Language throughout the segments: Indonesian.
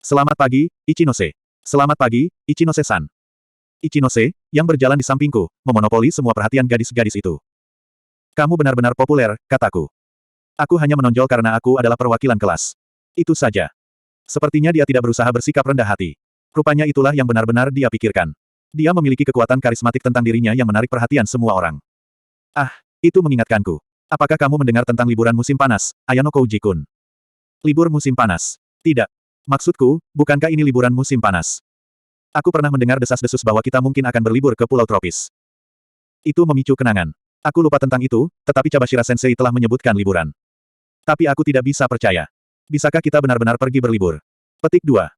Selamat pagi, Ichinose. Selamat pagi, Ichinose-san. Ichinose, yang berjalan di sampingku, memonopoli semua perhatian gadis-gadis itu. Kamu benar-benar populer, kataku. Aku hanya menonjol karena aku adalah perwakilan kelas. Itu saja. Sepertinya dia tidak berusaha bersikap rendah hati. Rupanya itulah yang benar-benar dia pikirkan. Dia memiliki kekuatan karismatik tentang dirinya yang menarik perhatian semua orang. Ah, itu mengingatkanku. Apakah kamu mendengar tentang liburan musim panas, Ayano Kouji-kun? Libur musim panas. Tidak. Maksudku, bukankah ini liburan musim panas? Aku pernah mendengar desas-desus bahwa kita mungkin akan berlibur ke pulau tropis. Itu memicu kenangan. Aku lupa tentang itu, tetapi Cabashira Sensei telah menyebutkan liburan. Tapi aku tidak bisa percaya. Bisakah kita benar-benar pergi berlibur? Petik 2.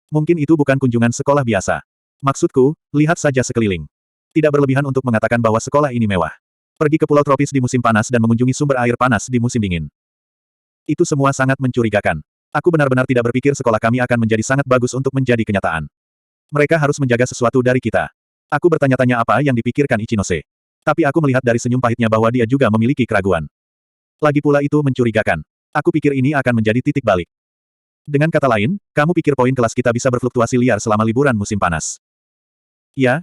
Mungkin itu bukan kunjungan sekolah biasa. Maksudku, lihat saja sekeliling. Tidak berlebihan untuk mengatakan bahwa sekolah ini mewah. Pergi ke pulau tropis di musim panas dan mengunjungi sumber air panas di musim dingin. Itu semua sangat mencurigakan. Aku benar-benar tidak berpikir sekolah kami akan menjadi sangat bagus untuk menjadi kenyataan. Mereka harus menjaga sesuatu dari kita. Aku bertanya-tanya apa yang dipikirkan Ichinose. Tapi aku melihat dari senyum pahitnya bahwa dia juga memiliki keraguan. Lagi pula itu mencurigakan. Aku pikir ini akan menjadi titik balik. Dengan kata lain, kamu pikir poin kelas kita bisa berfluktuasi liar selama liburan musim panas? Ya.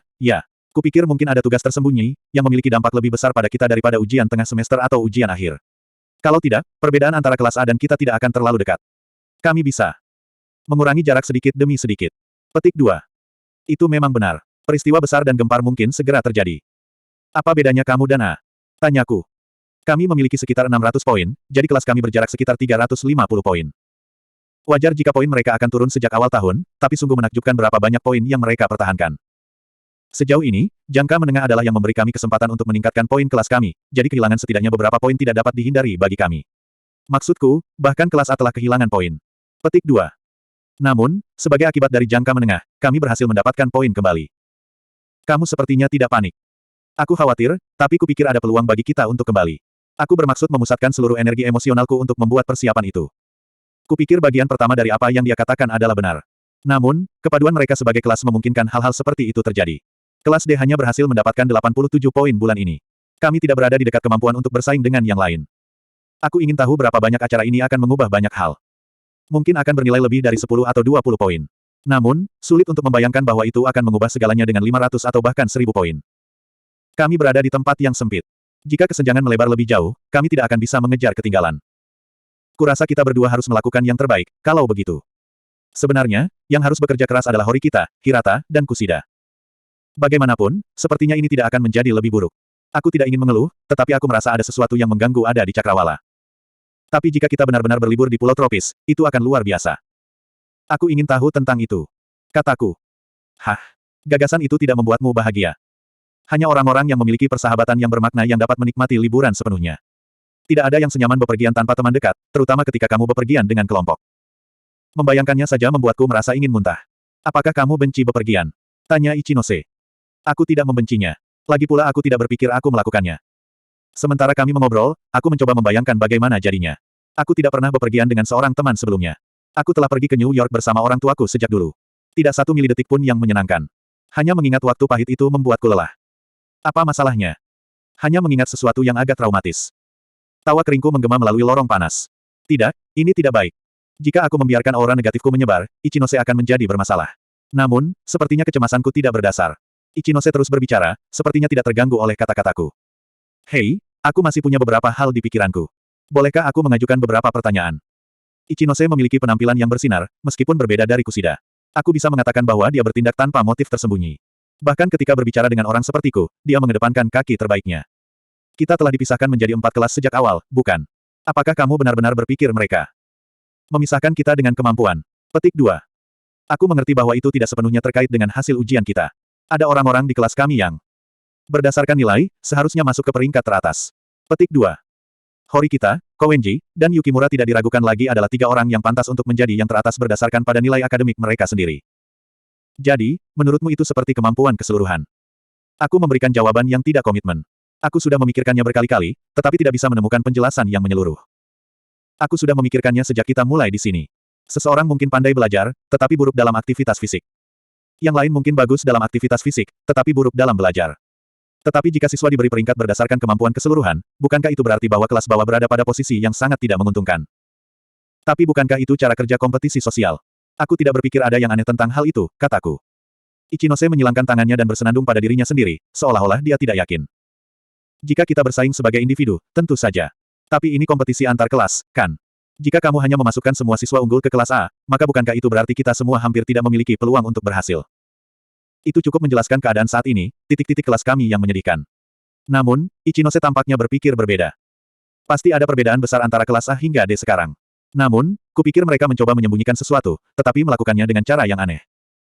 Kupikir mungkin ada tugas tersembunyi, yang memiliki dampak lebih besar pada kita daripada ujian tengah semester atau ujian akhir. Kalau tidak, perbedaan antara kelas A dan kita tidak akan terlalu dekat. Kami bisa mengurangi jarak sedikit demi sedikit. Petik 2. Itu memang benar. Peristiwa besar dan gempar mungkin segera terjadi. Apa bedanya kamu dan A? Tanyaku. Kami memiliki sekitar 600 poin, jadi kelas kami berjarak sekitar 350 poin. Wajar jika poin mereka akan turun sejak awal tahun, tapi sungguh menakjubkan berapa banyak poin yang mereka pertahankan. Sejauh ini, jangka menengah adalah yang memberi kami kesempatan untuk meningkatkan poin kelas kami, jadi kehilangan setidaknya beberapa poin tidak dapat dihindari bagi kami. Maksudku, bahkan kelas A telah kehilangan poin. Petik 2. Namun, sebagai akibat dari jangka menengah, kami berhasil mendapatkan poin kembali. Kamu sepertinya tidak panik. Aku khawatir, tapi kupikir ada peluang bagi kita untuk kembali. Aku bermaksud memusatkan seluruh energi emosionalku untuk membuat persiapan itu. Kupikir bagian pertama dari apa yang dia katakan adalah benar. Namun, kepaduan mereka sebagai kelas memungkinkan hal-hal seperti itu terjadi. Kelas D hanya berhasil mendapatkan 87 poin bulan ini. Kami tidak berada di dekat kemampuan untuk bersaing dengan yang lain. Aku ingin tahu berapa banyak acara ini akan mengubah banyak hal. Mungkin akan bernilai lebih dari 10 atau 20 poin. Namun, sulit untuk membayangkan bahwa itu akan mengubah segalanya dengan 500 atau bahkan 1000 poin. Kami berada di tempat yang sempit. Jika kesenjangan melebar lebih jauh, kami tidak akan bisa mengejar ketinggalan. Kurasa kita berdua harus melakukan yang terbaik, kalau begitu. Sebenarnya, yang harus bekerja keras adalah Horikita, Hirata, dan Kushida. Bagaimanapun, sepertinya ini tidak akan menjadi lebih buruk. Aku tidak ingin mengeluh, tetapi aku merasa ada sesuatu yang mengganggu ada di Cakrawala. Tapi jika kita benar-benar berlibur di pulau tropis, itu akan luar biasa. Aku ingin tahu tentang itu. Kataku. Hah? Gagasan itu tidak membuatmu bahagia. Hanya orang-orang yang memiliki persahabatan yang bermakna yang dapat menikmati liburan sepenuhnya. Tidak ada yang senyaman bepergian tanpa teman dekat, terutama ketika kamu bepergian dengan kelompok. Membayangkannya saja membuatku merasa ingin muntah. Apakah kamu benci bepergian? Tanya Ichinose. Aku tidak membencinya. Lagi pula aku tidak berpikir aku melakukannya. Sementara kami mengobrol, aku mencoba membayangkan bagaimana jadinya. Aku tidak pernah bepergian dengan seorang teman sebelumnya. Aku telah pergi ke New York bersama orang tuaku sejak dulu. Tidak satu milidetik pun yang menyenangkan. Hanya mengingat waktu pahit itu membuatku lelah. Apa masalahnya? Hanya mengingat sesuatu yang agak traumatis. Tawa keringku menggema melalui lorong panas. Tidak, ini tidak baik. Jika aku membiarkan aura negatifku menyebar, Ichinose akan menjadi bermasalah. Namun, sepertinya kecemasanku tidak berdasar. Ichinose terus berbicara, sepertinya tidak terganggu oleh kata-kataku. Hei, aku masih punya beberapa hal di pikiranku. Bolehkah aku mengajukan beberapa pertanyaan? Ichinose memiliki penampilan yang bersinar, meskipun berbeda dari Kushida. Aku bisa mengatakan bahwa dia bertindak tanpa motif tersembunyi. Bahkan ketika berbicara dengan orang sepertiku, dia mengedepankan kaki terbaiknya. Kita telah dipisahkan menjadi 4 kelas sejak awal, bukan? Apakah kamu benar-benar berpikir mereka memisahkan kita dengan kemampuan? Petik 2. Aku mengerti bahwa itu tidak sepenuhnya terkait dengan hasil ujian kita. Ada orang-orang di kelas kami yang berdasarkan nilai, seharusnya masuk ke peringkat teratas. Petik 2. Horikita, Kowenji, dan Yukimura tidak diragukan lagi adalah 3 orang yang pantas untuk menjadi yang teratas berdasarkan pada nilai akademik mereka sendiri. Jadi, menurutmu itu seperti kemampuan keseluruhan? Aku memberikan jawaban yang tidak komitmen. Aku sudah memikirkannya berkali-kali, tetapi tidak bisa menemukan penjelasan yang menyeluruh. Aku sudah memikirkannya sejak kita mulai di sini. Seseorang mungkin pandai belajar, tetapi buruk dalam aktivitas fisik. Yang lain mungkin bagus dalam aktivitas fisik, tetapi buruk dalam belajar. Tetapi jika siswa diberi peringkat berdasarkan kemampuan keseluruhan, bukankah itu berarti bahwa kelas bawah berada pada posisi yang sangat tidak menguntungkan? Tapi bukankah itu cara kerja kompetisi sosial? Aku tidak berpikir ada yang aneh tentang hal itu, kataku. Ichinose menyilangkan tangannya dan bersenandung pada dirinya sendiri, seolah-olah dia tidak yakin. Jika kita bersaing sebagai individu, tentu saja. Tapi ini kompetisi antar kelas, kan? Jika kamu hanya memasukkan semua siswa unggul ke kelas A, maka bukankah itu berarti kita semua hampir tidak memiliki peluang untuk berhasil? Itu cukup menjelaskan keadaan saat ini, titik-titik kelas kami yang menyedihkan. Namun, Ichinose tampaknya berpikir berbeda. Pasti ada perbedaan besar antara kelas A hingga D sekarang. Namun, kupikir mereka mencoba menyembunyikan sesuatu, tetapi melakukannya dengan cara yang aneh.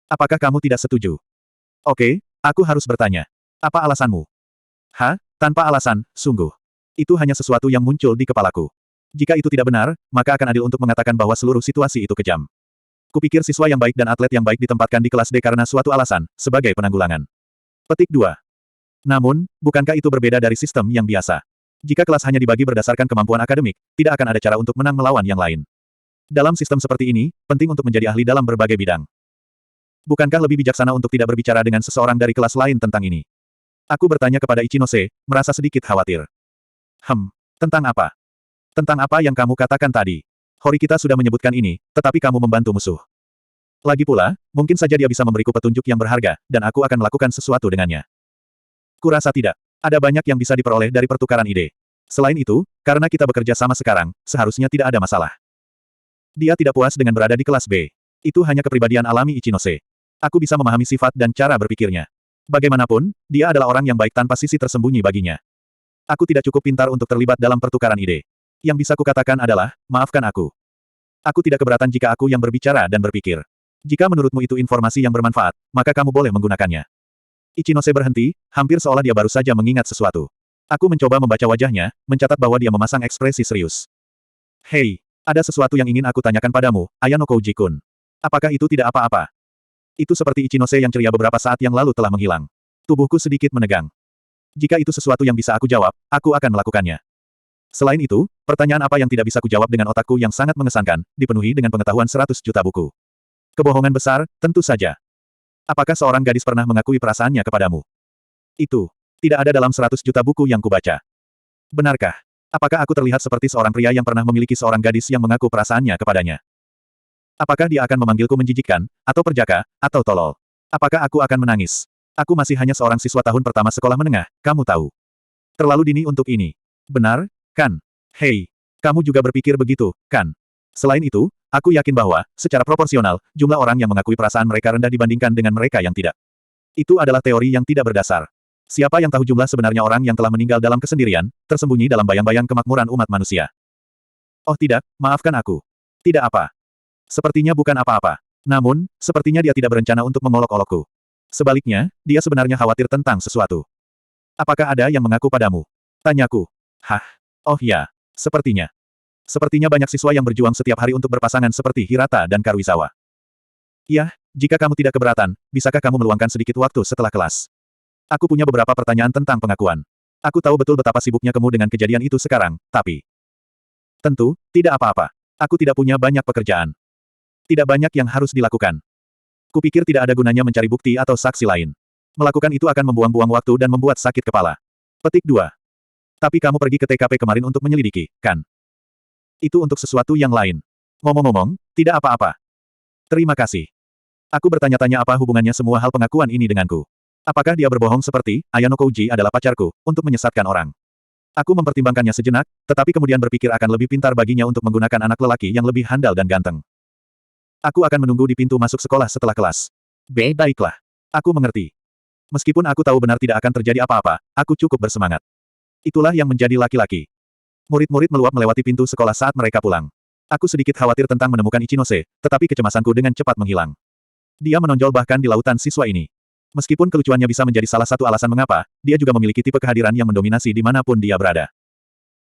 Apakah kamu tidak setuju? Oke, aku harus bertanya. Apa alasanmu? Tanpa alasan, sungguh. Itu hanya sesuatu yang muncul di kepalaku. Jika itu tidak benar, maka akan adil untuk mengatakan bahwa seluruh situasi itu kejam. Kupikir siswa yang baik dan atlet yang baik ditempatkan di kelas D karena suatu alasan, sebagai penanggulangan. Petik 2. Namun, bukankah itu berbeda dari sistem yang biasa? Jika kelas hanya dibagi berdasarkan kemampuan akademik, tidak akan ada cara untuk menang melawan yang lain. Dalam sistem seperti ini, penting untuk menjadi ahli dalam berbagai bidang. Bukankah lebih bijaksana untuk tidak berbicara dengan seseorang dari kelas lain tentang ini? Aku bertanya kepada Ichinose, merasa sedikit khawatir. Tentang apa? Tentang apa yang kamu katakan tadi? Hori kita sudah menyebutkan ini, tetapi kamu membantu musuh. Lagi pula, mungkin saja dia bisa memberiku petunjuk yang berharga, dan aku akan melakukan sesuatu dengannya. Kurasa tidak. Ada banyak yang bisa diperoleh dari pertukaran ide. Selain itu, karena kita bekerja sama sekarang, seharusnya tidak ada masalah. Dia tidak puas dengan berada di kelas B. Itu hanya kepribadian alami Ichinose. Aku bisa memahami sifat dan cara berpikirnya. Bagaimanapun, dia adalah orang yang baik tanpa sisi tersembunyi baginya. Aku tidak cukup pintar untuk terlibat dalam pertukaran ide. Yang bisa kukatakan adalah, maafkan aku. Aku tidak keberatan jika aku yang berbicara dan berpikir. Jika menurutmu itu informasi yang bermanfaat, maka kamu boleh menggunakannya. Ichinose berhenti, hampir seolah dia baru saja mengingat sesuatu. Aku mencoba membaca wajahnya, mencatat bahwa dia memasang ekspresi serius. Hei, ada sesuatu yang ingin aku tanyakan padamu, Ayano Koji-kun. Apakah itu tidak apa-apa? Itu seperti Ichinose yang ceria beberapa saat yang lalu telah menghilang. Tubuhku sedikit menegang. Jika itu sesuatu yang bisa aku jawab, aku akan melakukannya. Selain itu, pertanyaan apa yang tidak bisa kujawab dengan otakku yang sangat mengesankan, dipenuhi dengan pengetahuan 100 juta buku. Kebohongan besar, tentu saja. Apakah seorang gadis pernah mengakui perasaannya kepadamu? Itu tidak ada dalam 100 juta buku yang kubaca. Benarkah? Apakah aku terlihat seperti seorang pria yang pernah memiliki seorang gadis yang mengaku perasaannya kepadanya? Apakah dia akan memanggilku menjijikkan, atau perjaka, atau tolol? Apakah aku akan menangis? Aku masih hanya seorang siswa tahun pertama sekolah menengah, kamu tahu. Terlalu dini untuk ini. Benar, kan? Hei, kamu juga berpikir begitu, kan? Selain itu, aku yakin bahwa, secara proporsional, jumlah orang yang mengakui perasaan mereka rendah dibandingkan dengan mereka yang tidak. Itu adalah teori yang tidak berdasar. Siapa yang tahu jumlah sebenarnya orang yang telah meninggal dalam kesendirian, tersembunyi dalam bayang-bayang kemakmuran umat manusia? Oh tidak, maafkan aku. Tidak apa. Sepertinya bukan apa-apa. Namun, sepertinya dia tidak berencana untuk mengolok-olokku. Sebaliknya, dia sebenarnya khawatir tentang sesuatu. Apakah ada yang mengaku padamu? Tanyaku. Oh ya, sepertinya. Sepertinya banyak siswa yang berjuang setiap hari untuk berpasangan seperti Hirata dan Karuizawa. Ya, jika kamu tidak keberatan, bisakah kamu meluangkan sedikit waktu setelah kelas? Aku punya beberapa pertanyaan tentang pengakuan. Aku tahu betul betapa sibuknya kamu dengan kejadian itu sekarang, tapi... Tentu, tidak apa-apa. Aku tidak punya banyak pekerjaan. Tidak banyak yang harus dilakukan. Kupikir tidak ada gunanya mencari bukti atau saksi lain. Melakukan itu akan membuang-buang waktu dan membuat sakit kepala. Petik 2. Tapi kamu pergi ke TKP kemarin untuk menyelidiki, kan? Itu untuk sesuatu yang lain. Ngomong-ngomong, tidak apa-apa. Terima kasih. Aku bertanya-tanya apa hubungannya semua hal pengakuan ini denganku. Apakah dia berbohong seperti, Ayano Koji adalah pacarku, untuk menyesatkan orang? Aku mempertimbangkannya sejenak, tetapi kemudian berpikir akan lebih pintar baginya untuk menggunakan anak lelaki yang lebih handal dan ganteng. Aku akan menunggu di pintu masuk sekolah setelah kelas. Baiklah. Aku mengerti. Meskipun aku tahu benar tidak akan terjadi apa-apa, aku cukup bersemangat. Itulah yang menjadi laki-laki. Murid-murid meluap melewati pintu sekolah saat mereka pulang. Aku sedikit khawatir tentang menemukan Ichinose, tetapi kecemasanku dengan cepat menghilang. Dia menonjol bahkan di lautan siswa ini. Meskipun kelucuannya bisa menjadi salah satu alasan mengapa, dia juga memiliki tipe kehadiran yang mendominasi dimanapun dia berada.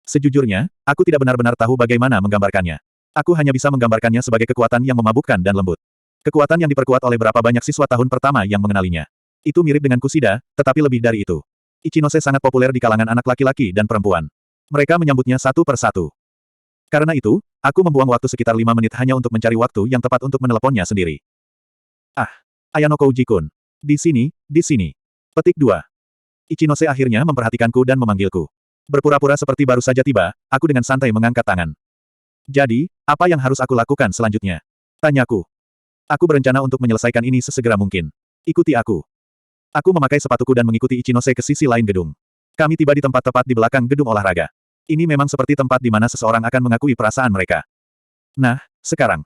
Sejujurnya, aku tidak benar-benar tahu bagaimana menggambarkannya. Aku hanya bisa menggambarkannya sebagai kekuatan yang memabukkan dan lembut. Kekuatan yang diperkuat oleh berapa banyak siswa tahun pertama yang mengenalinya. Itu mirip dengan Kusida, tetapi lebih dari itu. Ichinose sangat populer di kalangan anak laki-laki dan perempuan. Mereka menyambutnya satu per satu. Karena itu, aku membuang waktu sekitar 5 menit hanya untuk mencari waktu yang tepat untuk meneleponnya sendiri. Ayano Koji-kun. Di sini, di sini. Petik 2. Ichinose akhirnya memperhatikanku dan memanggilku. Berpura-pura seperti baru saja tiba, aku dengan santai mengangkat tangan. Jadi, apa yang harus aku lakukan selanjutnya? Tanyaku. Aku berencana untuk menyelesaikan ini sesegera mungkin. Ikuti aku. Aku memakai sepatuku dan mengikuti Ichinose ke sisi lain gedung. Kami tiba di tempat tepat di belakang gedung olahraga. Ini memang seperti tempat di mana seseorang akan mengakui perasaan mereka. Nah, sekarang.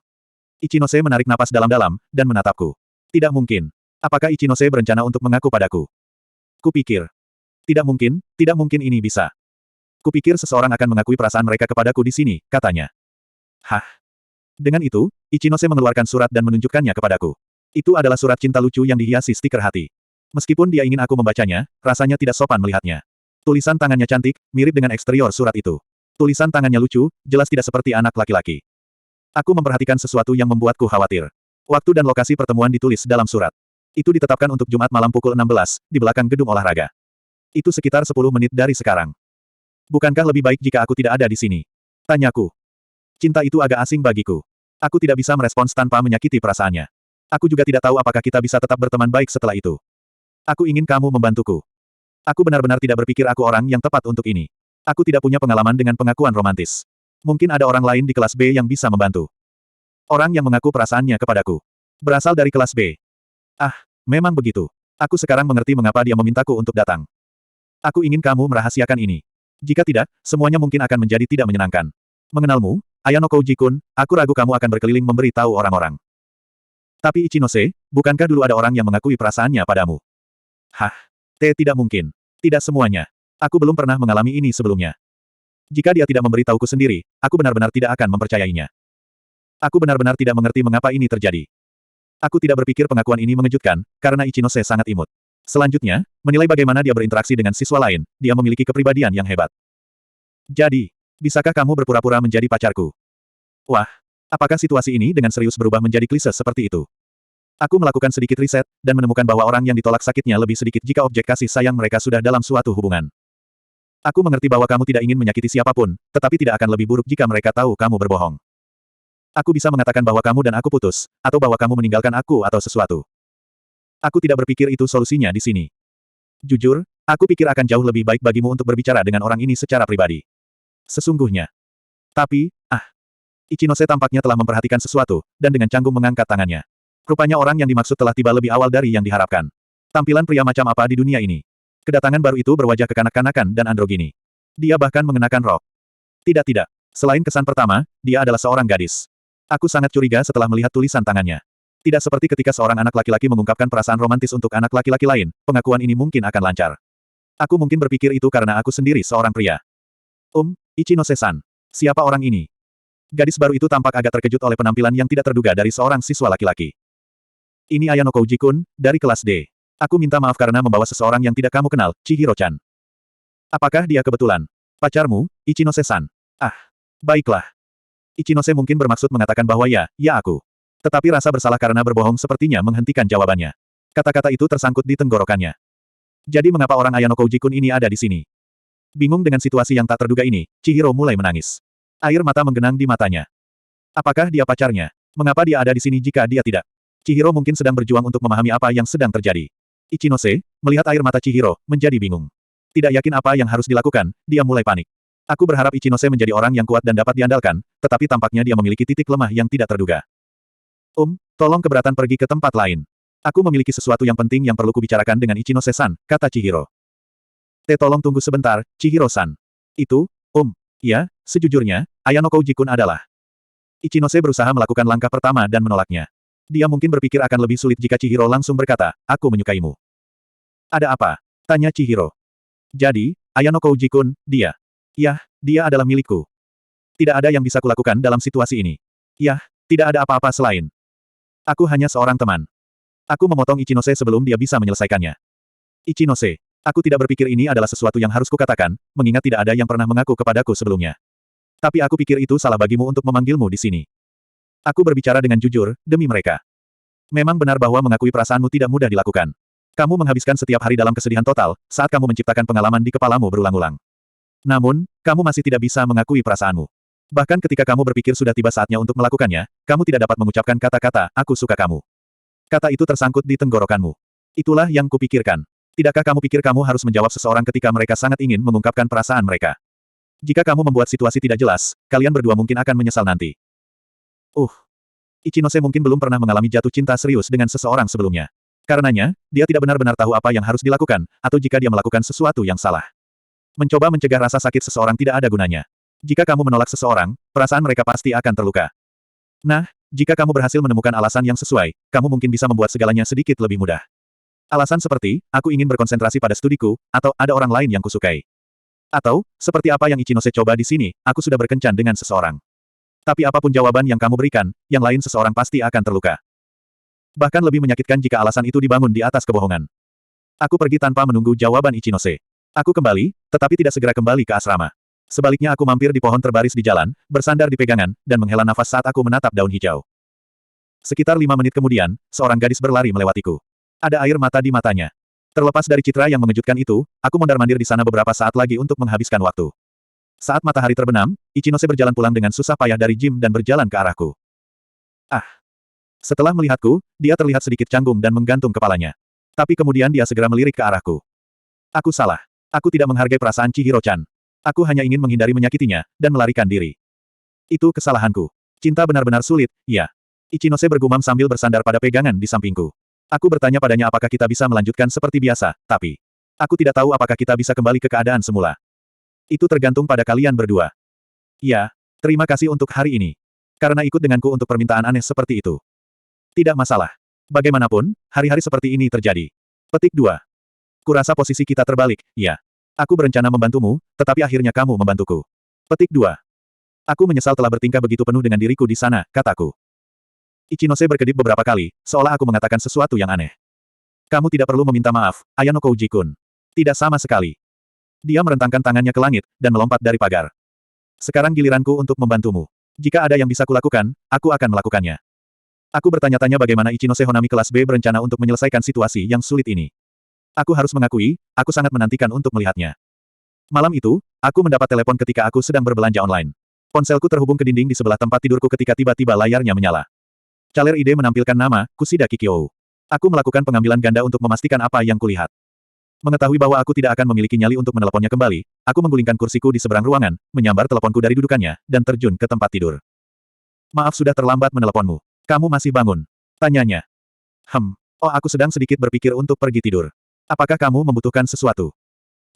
Ichinose menarik napas dalam-dalam, dan menatapku. Tidak mungkin. Apakah Ichinose berencana untuk mengaku padaku? Kupikir. Tidak mungkin ini bisa. Kupikir seseorang akan mengakui perasaan mereka kepadaku di sini, katanya. Hah? Dengan itu, Ichinose mengeluarkan surat dan menunjukkannya kepadaku. Itu adalah surat cinta lucu yang dihiasi stiker hati. Meskipun dia ingin aku membacanya, rasanya tidak sopan melihatnya. Tulisan tangannya cantik, mirip dengan eksterior surat itu. Tulisan tangannya lucu, jelas tidak seperti anak laki-laki. Aku memperhatikan sesuatu yang membuatku khawatir. Waktu dan lokasi pertemuan ditulis dalam surat. Itu ditetapkan untuk Jumat malam pukul 16, di belakang gedung olahraga. Itu sekitar 10 menit dari sekarang. Bukankah lebih baik jika aku tidak ada di sini? Tanyaku. Cinta itu agak asing bagiku. Aku tidak bisa merespons tanpa menyakiti perasaannya. Aku juga tidak tahu apakah kita bisa tetap berteman baik setelah itu. Aku ingin kamu membantuku. Aku benar-benar tidak berpikir aku orang yang tepat untuk ini. Aku tidak punya pengalaman dengan pengakuan romantis. Mungkin ada orang lain di kelas B yang bisa membantu. Orang yang mengaku perasaannya kepadaku. Berasal dari kelas B. Ah, memang begitu. Aku sekarang mengerti mengapa dia memintaku untuk datang. Aku ingin kamu merahasiakan ini. Jika tidak, semuanya mungkin akan menjadi tidak menyenangkan. Mengenalmu, Ayano Koji-kun, aku ragu kamu akan berkeliling memberi tahu orang-orang. Tapi Ichinose, bukankah dulu ada orang yang mengakui perasaannya padamu? Hah? Tidak mungkin. Tidak semuanya. Aku belum pernah mengalami ini sebelumnya. Jika dia tidak memberi tahuku sendiri, aku benar-benar tidak akan mempercayainya. Aku benar-benar tidak mengerti mengapa ini terjadi. Aku tidak berpikir pengakuan ini mengejutkan, karena Ichinose sangat imut. Selanjutnya, menilai bagaimana dia berinteraksi dengan siswa lain, dia memiliki kepribadian yang hebat. Jadi, bisakah kamu berpura-pura menjadi pacarku? Wah, apakah situasi ini dengan serius berubah menjadi klise seperti itu? Aku melakukan sedikit riset, dan menemukan bahwa orang yang ditolak sakitnya lebih sedikit jika objek kasih sayang mereka sudah dalam suatu hubungan. Aku mengerti bahwa kamu tidak ingin menyakiti siapapun, tetapi tidak akan lebih buruk jika mereka tahu kamu berbohong. Aku bisa mengatakan bahwa kamu dan aku putus, atau bahwa kamu meninggalkan aku atau sesuatu. Aku tidak berpikir itu solusinya di sini. Jujur, aku pikir akan jauh lebih baik bagimu untuk berbicara dengan orang ini secara pribadi. Sesungguhnya. Tapi, Ichinose tampaknya telah memperhatikan sesuatu, dan dengan canggung mengangkat tangannya. Rupanya orang yang dimaksud telah tiba lebih awal dari yang diharapkan. Tampilan pria macam apa di dunia ini? Kedatangan baru itu berwajah kekanak-kanakan dan androgini. Dia bahkan mengenakan rok. Tidak. Selain kesan pertama, dia adalah seorang gadis. Aku sangat curiga setelah melihat tulisan tangannya. Tidak seperti ketika seorang anak laki-laki mengungkapkan perasaan romantis untuk anak laki-laki lain, pengakuan ini mungkin akan lancar. Aku mungkin berpikir itu karena aku sendiri seorang pria. Ichinose-san. Siapa orang ini? Gadis baru itu tampak agak terkejut oleh penampilan yang tidak terduga dari seorang siswa laki-laki. Ini Ayano Koji-kun, dari kelas D. Aku minta maaf karena membawa seseorang yang tidak kamu kenal, Chihiro-chan. Apakah dia kebetulan pacarmu, Ichinose-san? Baiklah. Ichinose mungkin bermaksud mengatakan bahwa ya aku. Tetapi rasa bersalah karena berbohong sepertinya menghentikan jawabannya. Kata-kata itu tersangkut di tenggorokannya. Jadi mengapa orang Ayano Koji-kun ini ada di sini? Bingung dengan situasi yang tak terduga ini, Chihiro mulai menangis. Air mata menggenang di matanya. Apakah dia pacarnya? Mengapa dia ada di sini jika dia tidak? Chihiro mungkin sedang berjuang untuk memahami apa yang sedang terjadi. Ichinose, melihat air mata Chihiro, menjadi bingung. Tidak yakin apa yang harus dilakukan, dia mulai panik. Aku berharap Ichinose menjadi orang yang kuat dan dapat diandalkan, tetapi tampaknya dia memiliki titik lemah yang tidak terduga. Tolong keberatan pergi ke tempat lain. Aku memiliki sesuatu yang penting yang perlu kubicarakan dengan Ichinose-san, kata Chihiro. Tolong tunggu sebentar, Chihiro-san. Itu, ya, sejujurnya, Ayano Koji-kun adalah. Ichinose berusaha melakukan langkah pertama dan menolaknya. Dia mungkin berpikir akan lebih sulit jika Chihiro langsung berkata, aku menyukaimu. Ada apa? Tanya Chihiro. Jadi, Ayano Koji-kun, dia. Yah, dia adalah milikku. Tidak ada yang bisa kulakukan dalam situasi ini. Yah, tidak ada apa-apa selain. Aku hanya seorang teman. Aku memotong Ichinose sebelum dia bisa menyelesaikannya. Ichinose, aku tidak berpikir ini adalah sesuatu yang harus kukatakan, mengingat tidak ada yang pernah mengaku kepadaku sebelumnya. Tapi aku pikir itu salah bagimu untuk memanggilmu di sini. Aku berbicara dengan jujur, demi mereka. Memang benar bahwa mengakui perasaanmu tidak mudah dilakukan. Kamu menghabiskan setiap hari dalam kesedihan total, saat kamu menciptakan pengalaman di kepalamu berulang-ulang. Namun, kamu masih tidak bisa mengakui perasaanmu. Bahkan ketika kamu berpikir sudah tiba saatnya untuk melakukannya, kamu tidak dapat mengucapkan kata-kata, aku suka kamu. Kata itu tersangkut di tenggorokanmu. Itulah yang kupikirkan. Tidakkah kamu pikir kamu harus menjawab seseorang ketika mereka sangat ingin mengungkapkan perasaan mereka? Jika kamu membuat situasi tidak jelas, kalian berdua mungkin akan menyesal nanti. Ichinose mungkin belum pernah mengalami jatuh cinta serius dengan seseorang sebelumnya. Karenanya, dia tidak benar-benar tahu apa yang harus dilakukan, atau jika dia melakukan sesuatu yang salah. Mencoba mencegah rasa sakit seseorang tidak ada gunanya. Jika kamu menolak seseorang, perasaan mereka pasti akan terluka. Nah, jika kamu berhasil menemukan alasan yang sesuai, kamu mungkin bisa membuat segalanya sedikit lebih mudah. Alasan seperti, aku ingin berkonsentrasi pada studiku, atau ada orang lain yang kusukai. Atau, seperti apa yang Ichinose coba di sini, aku sudah berkencan dengan seseorang. Tapi apapun jawaban yang kamu berikan, yang lain seseorang pasti akan terluka. Bahkan lebih menyakitkan jika alasan itu dibangun di atas kebohongan. Aku pergi tanpa menunggu jawaban Ichinose. Aku kembali, tetapi tidak segera kembali ke asrama. Sebaliknya aku mampir di pohon terbaris di jalan, bersandar di pegangan, dan menghela nafas saat aku menatap daun hijau. Sekitar 5 menit kemudian, seorang gadis berlari melewatiku. Ada air mata di matanya. Terlepas dari citra yang mengejutkan itu, aku mondar-mandir di sana beberapa saat lagi untuk menghabiskan waktu. Saat matahari terbenam, Ichinose berjalan pulang dengan susah payah dari gym dan berjalan ke arahku. Ah! Setelah melihatku, dia terlihat sedikit canggung dan menggantung kepalanya. Tapi kemudian dia segera melirik ke arahku. Aku salah. Aku tidak menghargai perasaan Chihiro-chan. Aku hanya ingin menghindari menyakitinya, dan melarikan diri. Itu kesalahanku. Cinta benar-benar sulit, ya. Ichinose bergumam sambil bersandar pada pegangan di sampingku. Aku bertanya padanya apakah kita bisa melanjutkan seperti biasa, tapi aku tidak tahu apakah kita bisa kembali ke keadaan semula. Itu tergantung pada kalian berdua. Ya, terima kasih untuk hari ini. Karena ikut denganku untuk permintaan aneh seperti itu. Tidak masalah. Bagaimanapun, hari-hari seperti ini terjadi. Petik 2. Kurasa posisi kita terbalik, ya. Aku berencana membantumu, tetapi akhirnya kamu membantuku. Petik 2. Aku menyesal telah bertingkah begitu penuh dengan diriku di sana, kataku. Ichinose berkedip beberapa kali, seolah aku mengatakan sesuatu yang aneh. Kamu tidak perlu meminta maaf, Ayano Kouji-kun. Tidak sama sekali. Dia merentangkan tangannya ke langit, dan melompat dari pagar. Sekarang giliranku untuk membantumu. Jika ada yang bisa kulakukan, aku akan melakukannya. Aku bertanya-tanya bagaimana Ichinose Honami kelas B berencana untuk menyelesaikan situasi yang sulit ini. Aku harus mengakui, aku sangat menantikan untuk melihatnya. Malam itu, aku mendapat telepon ketika aku sedang berbelanja online. Ponselku terhubung ke dinding di sebelah tempat tidurku ketika tiba-tiba layarnya menyala. Caler ID menampilkan nama, Kusida Kikyo. Aku melakukan pengambilan ganda untuk memastikan apa yang kulihat. Mengetahui bahwa aku tidak akan memiliki nyali untuk meneleponnya kembali, aku menggulingkan kursiku di seberang ruangan, menyambar teleponku dari dudukannya, dan terjun ke tempat tidur. Maaf sudah terlambat meneleponmu. Kamu masih bangun? Tanyanya. Oh aku sedang sedikit berpikir untuk pergi tidur. Apakah kamu membutuhkan sesuatu?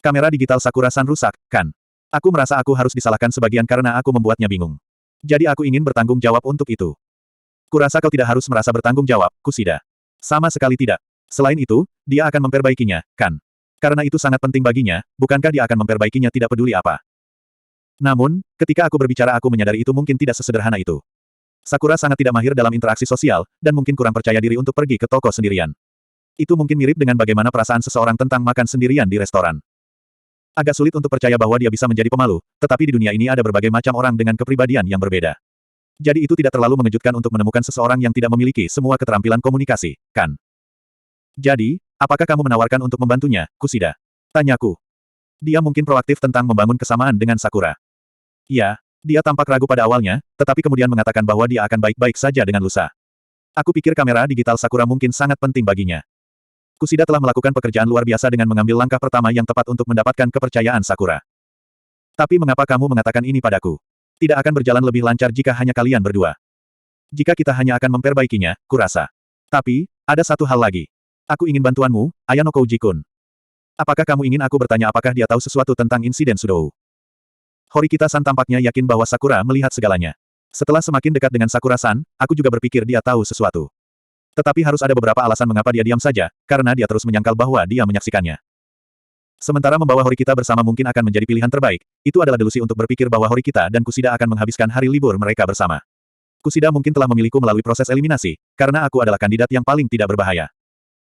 Kamera digital Sakura-san rusak, kan? Aku merasa aku harus disalahkan sebagian karena aku membuatnya bingung. Jadi aku ingin bertanggung jawab untuk itu. Kurasa kau tidak harus merasa bertanggung jawab, Kusida. Sama sekali tidak. Selain itu, dia akan memperbaikinya, kan? Karena itu sangat penting baginya, bukankah dia akan memperbaikinya tidak peduli apa? Namun, ketika aku berbicara aku menyadari itu mungkin tidak sesederhana itu. Sakura sangat tidak mahir dalam interaksi sosial, dan mungkin kurang percaya diri untuk pergi ke toko sendirian. Itu mungkin mirip dengan bagaimana perasaan seseorang tentang makan sendirian di restoran. Agak sulit untuk percaya bahwa dia bisa menjadi pemalu, tetapi di dunia ini ada berbagai macam orang dengan kepribadian yang berbeda. Jadi itu tidak terlalu mengejutkan untuk menemukan seseorang yang tidak memiliki semua keterampilan komunikasi, kan? Jadi, apakah kamu menawarkan untuk membantunya, Kusida? Tanyaku. Dia mungkin proaktif tentang membangun kesamaan dengan Sakura. Iya. Dia tampak ragu pada awalnya, tetapi kemudian mengatakan bahwa dia akan baik-baik saja dengan lusa. Aku pikir kamera digital Sakura mungkin sangat penting baginya. Kusida telah melakukan pekerjaan luar biasa dengan mengambil langkah pertama yang tepat untuk mendapatkan kepercayaan Sakura. Tapi mengapa kamu mengatakan ini padaku? Tidak akan berjalan lebih lancar jika hanya kalian berdua. Jika kita hanya akan memperbaikinya, kurasa. Tapi, ada satu hal lagi. Aku ingin bantuanmu, Ayano Kouji-kun. Apakah kamu ingin aku bertanya apakah dia tahu sesuatu tentang insiden Sudou? Horikita-san tampaknya yakin bahwa Sakura melihat segalanya. Setelah semakin dekat dengan Sakura-san, aku juga berpikir dia tahu sesuatu. Tetapi harus ada beberapa alasan mengapa dia diam saja, karena dia terus menyangkal bahwa dia menyaksikannya. Sementara membawa Horikita bersama mungkin akan menjadi pilihan terbaik, itu adalah delusi untuk berpikir bahwa Horikita dan Kusida akan menghabiskan hari libur mereka bersama. Kusida mungkin telah memilihku melalui proses eliminasi, karena aku adalah kandidat yang paling tidak berbahaya.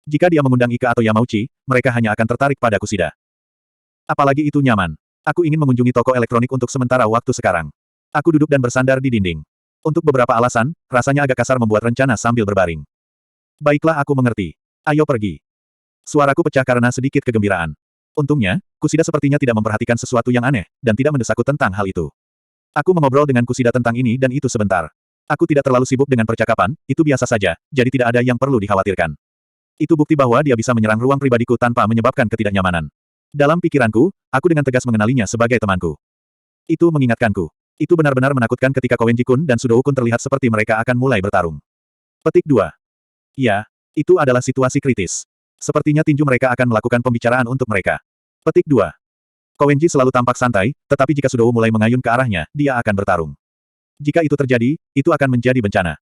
Jika dia mengundang Ika atau Yamauchi, mereka hanya akan tertarik pada Kusida. Apalagi itu nyaman. Aku ingin mengunjungi toko elektronik untuk sementara waktu sekarang. Aku duduk dan bersandar di dinding. Untuk beberapa alasan, rasanya agak kasar membuat rencana sambil berbaring. Baiklah aku mengerti. Ayo pergi. Suaraku pecah karena sedikit kegembiraan. Untungnya, Kusida sepertinya tidak memperhatikan sesuatu yang aneh, dan tidak mendesakku tentang hal itu. Aku mengobrol dengan Kusida tentang ini dan itu sebentar. Aku tidak terlalu sibuk dengan percakapan, itu biasa saja, jadi tidak ada yang perlu dikhawatirkan. Itu bukti bahwa dia bisa menyerang ruang pribadiku tanpa menyebabkan ketidaknyamanan. Dalam pikiranku, aku dengan tegas mengenalinya sebagai temanku. Itu mengingatkanku. Itu benar-benar menakutkan ketika Kowenji-kun dan Sudou-kun terlihat seperti mereka akan mulai bertarung. Petik 2. Ya, itu adalah situasi kritis. Sepertinya tinju mereka akan melakukan pembicaraan untuk mereka. Petik 2. Kowenji selalu tampak santai, tetapi jika Sudowu mulai mengayun ke arahnya, dia akan bertarung. Jika itu terjadi, itu akan menjadi bencana.